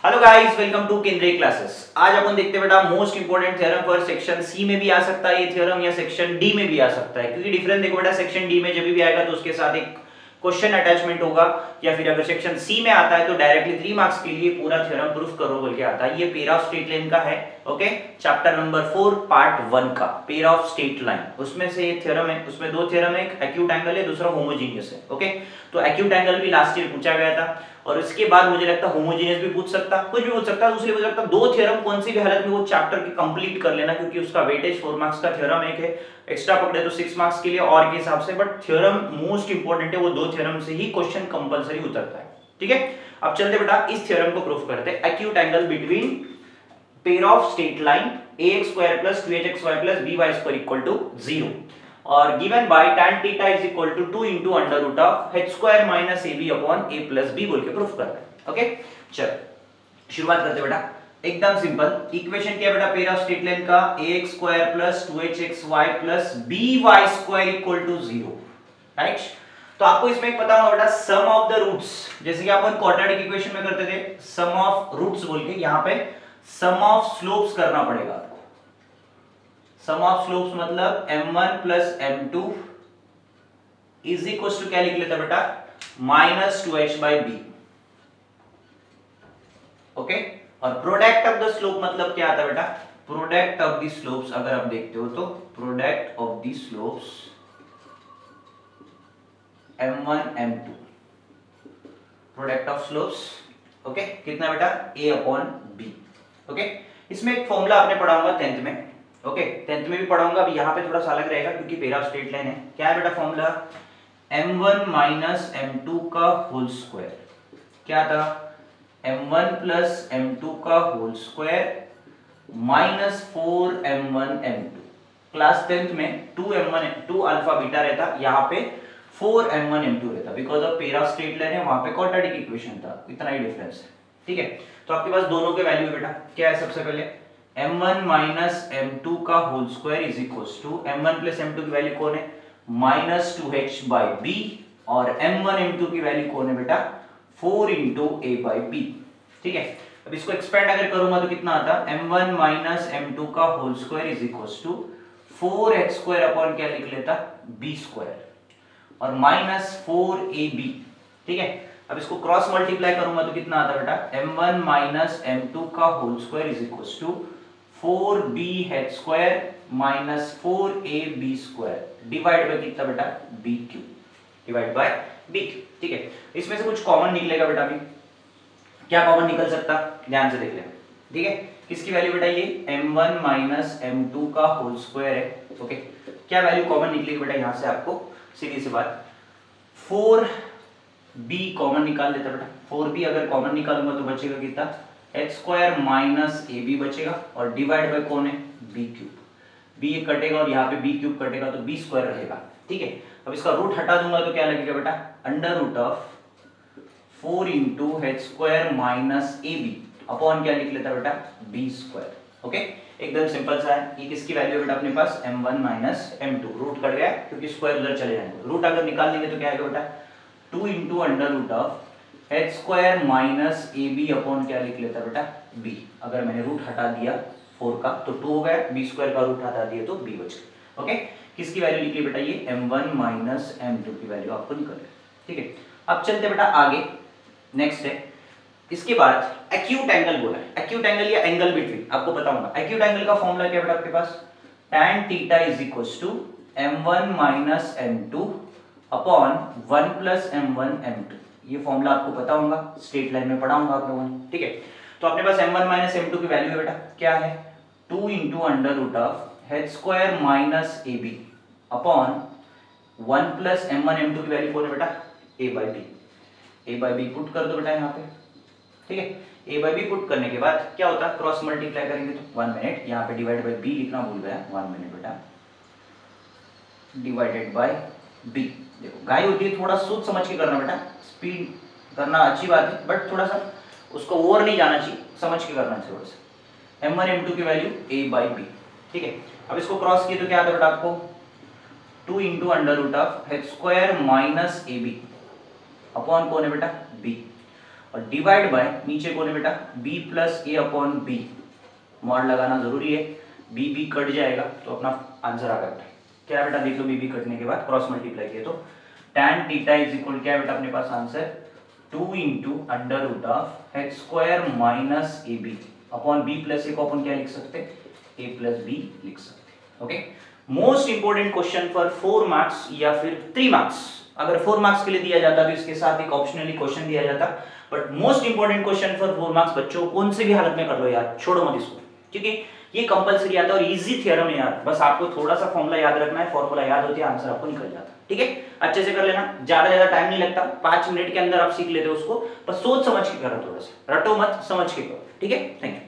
Hello guys, welcome to Kendriya classes. आज अपन देखते हैं बेटा most important theorem for section C में भी आ सकता है ये थ्योरम, या सेक्शन डी में भी आ सकता है। क्योंकि डिफरेंस देखो बेटा, सेक्शन डी में जब भी आएगा तो उसके साथ एक क्वेश्चन अटैचमेंट होगा, या फिर अगर सेक्शन सी में आता है तो डायरेक्टली 3 मार्क्स के लिए पूरा थ्योरम प्रूफ करो बोल के आता है। ये पेयर ऑफ स्ट्रेट लाइन का है। ओके, चैप्टर नंबर 4 पार्ट 1 का पेयर ऑफ स्ट्रेट लाइन, उसमें से ये थ्योरम है। उसमें दो थ्योरम है, एक एक्यूट एंगल है, दूसरा होमोजीनियस है। ओके, तो एक्यूट एंगल भी लास्ट ईयर पूछा गया था, और इसके बाद मुझे लगता है होमोजेनियस भी पूछ सकता, कुछ भी पूछ सकता है। दूसरी मुझे लगता है दो थ्योरम कौन सी भी हालत में वो चैप्टर की कंप्लीट कर लेना, क्योंकि उसका वेटेज 4 मार्क्स का थ्योरम एक है, एक्स्ट्रा पकड़े तो 6 मार्क्स के लिए और के हिसाब से, बट थ्योरम मोस्ट इंपोर्टेंट है। वो दो थ्योरम से ही क्वेश्चन कंपलसरी उतरता है। ठीक है, अब चलते बेटा इस थ्योरम को प्रूफ करते हैं। Acute angle between pair of straight line ax square plus 2hxy plus by square equal to 0 और given by tan theta is equal to 2 into under root of h square minus ab upon a plus b बोल के proof करते हैं। Okay, चलो शुरुआत करते हैं बेटा। एकदम सिंपल इक्वेशन क्या है बेटा, पेयर ऑफ स्ट्रेट लाइन का ax square plus 2hxy plus by square equal to 0, right. तो आपको इसमें एक पता होगा बेटा, सम ऑफ द रूट्स, जैसे कि अपन क्वाड्रेटिक इक्वेशन में करते थे सम ऑफ रूट्स बोल के, यहां पे सम ऑफ स्लोप्स करना पड़ेगा आपको। सम ऑफ स्लोप्स मतलब m1 plus m2 is equal to क्या लिख लेता बेटा, minus 2h by B. Okay, और प्रोडक्ट ऑफ द स्लोप मतलब क्या आता है बेटा, प्रोडक्ट ऑफ द स्लोप्स। अगर आप देखते हो तो product of the slopes m1 m2, product of slopes. Okay, कितना बेटा, a अपॉन b। ओके, इसमें एक फॉर्मूला आपने पढ़ा होगा 10th में। ओके, 10th में भी पढ़ाऊंगा, अभी यहाँ पे थोड़ा सा अलग रहेगा क्योंकि पेयर ऑफ स्ट्रेट लाइन है। क्या है बेटा फॉर्मूला, m1 माइनस m2 का होल स्क्वायर। क्या था, m1 प्लस m2 का whole square minus 4m1 m2। Class 10th में 2 अल्फा बीटा रहता, यहाँ पे 4m1 m2 रहता, because of pair of straight line है, वहां पे क्वाड्रेटिक इक्वेशन था, इतना ही डिफरेंस है। ठीक है, तो आपके पास दोनों के वैल्यू बेटा क्या है, सबसे पहले m1 माइनस m2 का whole square is equals to m1 plus m2 की वैल्यू कौन है, माइनस 2h बाई b, और m1 m2 की वैल्यू कौन है बेटा, 4 इंटू a बाई b। ठीक है, अब इसको एक्सपेंड अगर करूंगा तो कितना आता, m1 माइनस m2 का whole square is equals to 4h square upon क्या लिख लेता, b स्क्वायर, और माइनस 4ab। ठीक है, अब इसको क्रॉस मल्टीप्लाई करूंगा तो कितना आता बेटा, m1 माइनस m2 का whole square is equals to 4bh square minus 4ab square divide by कितना बेटा, b cube, divide by b। ठीक है, इसमें से कुछ कॉमन निकलेगा बेटा। अभी क्या कॉमन निकल सकता, ध्यान से देख ले। ठीक है, किसकी वैल्यू बेटा, ये m1 माइनस m2 का होल स्क्वायर है। ओके, क्या वैल्यू कॉमन निकलेगी बेटा, यहां से आपको सीधी सी बात 4b कॉमन निकाल लेता बेटा। 4b अगर कॉमन निकालूंगा तो बचेगा कितना, h स्क्वायर माइनस ab बचेगा, और डिवाइड बाय कौन है, b क्यूब। b कटेगा और यहाँ पे b क्यूब कटेगा तो b स्क्वायर रहेगा। ठीक है, अब इसका रूट हटा दूंगा तो क्या लगेगा बेटा, under root of 4 into h square minus ab upon क्या लिख लेता बेटा, b स्क्वायर। ओके, एकदम सिंपल सा है। ये किसकी वैल्यू है बेटा अपने पास, m1 minus m2, root cut गया क्योंकि स्क्वायर उधर चले जाएंगे। रूट अगर निकाल देंगे तो क्या आएगा बेटा, 2 into under root of h square minus ab upon क्या लिख लेता बेटा, b। अगर मैंने रूट हटा दिया 4 का तो 2 हो गया, b स्क्वायर का रूट हटा दिया तो b बच गया। ओके, किसकी वैल्यू निकली बेटा, ये m1 माइनस m2 की वैल्यू आपको निकल गई। ठीक है, अब चलते बेटा आगे, नेक्स्ट है। इसके बाद एक्यूट एंगल बोला है, एक्यूट एंगल या एंगल बिटवीन आपको बताऊंगा। एक्यूट एंगल का फॉर्मूला क्या बेटा आपके पास, tan theta is equals to m1 minus m2 upon 1 plus m1 m2। ये फॉर्मूला आपको पता होगा, स्ट्रेट लाइन में पढ़ा होगा आप लोगों ने। ठीक है, तो अपने पास m1 माइनस m2 की वैल्यू है बेटा, क्या है, 2 into under root of h square minus ab upon 1 plus m1 m2 की वैल्यू कौन है बेटा, a by b। a by b put कर दो बेटा यहाँ पे। ठीक है, a बाई b पुट करने के बाद क्या होता है, क्रॉस मल्टीप्लाई करेंगे तो 1 मिनट, यहाँ पे डिवाइड बाई b लिखना भूल गया, 1 मिनट बेटा, डिवाइडेड बाय b। देखो गाय होती है, थोड़ा सोच समझ के करना बेटा, स्पीड करना अच्छी बात है बट थोड़ा सा उसको ओवर नहीं जाना चाहिए, समझ के करना चाहिए थोड़ा सा। m1 m2 की वैल्यू a बाई b। ठीक है, अब इसको क्रॉस किए तो क्या आता है बेटा आपको, 2 into under root of h square minus ab upon कौन है बेटा, b। और डिवाइड बाय नीचे कौन है बेटा b प्लस ए अपॉन बी, मॉड लगाना जरूरी है, b कट जाएगा तो अपना आंसर आ गया। क्या बेटा देख लो b कटने के बाद क्रॉस मल्टीप्लाई किया तो tan थीटा इज इक्वल क्या बेटा अपने पास answer 2 into under root of H square minus A B upon B plus A को अपन क्या लिख सकते हैं ए प्लस बी लिख सकते हैं। Okay, most important question for 4 marks या फिर 3 मार्क्स, अगर 4 मार्क्स के लिए दिया जाता तो इसके साथ एक ऑप्शनली क्वेश्चन दिया जाता, but most important question for 4 marks बच्चों कौन से भी हालत में कर लो यार, छोड़ो मत इसको, क्योंकि ये कंपलसरी आता है और इजी थ्योरम है यार, बस आपको थोड़ा सा फॉर्मूला याद रखना है, फॉर्मूला याद होती है आंसर आपको निकल जाता है। ठीक है, अच्छे से कर लेना, ज्यादा टाइम नहीं लगता, 5 मिनट के अंदर आप सीख लेते हो उसको, बस सोच समझ के करो, थोड़ा सा रटो मत, समझ के करो। ठीक है, थैंक यू।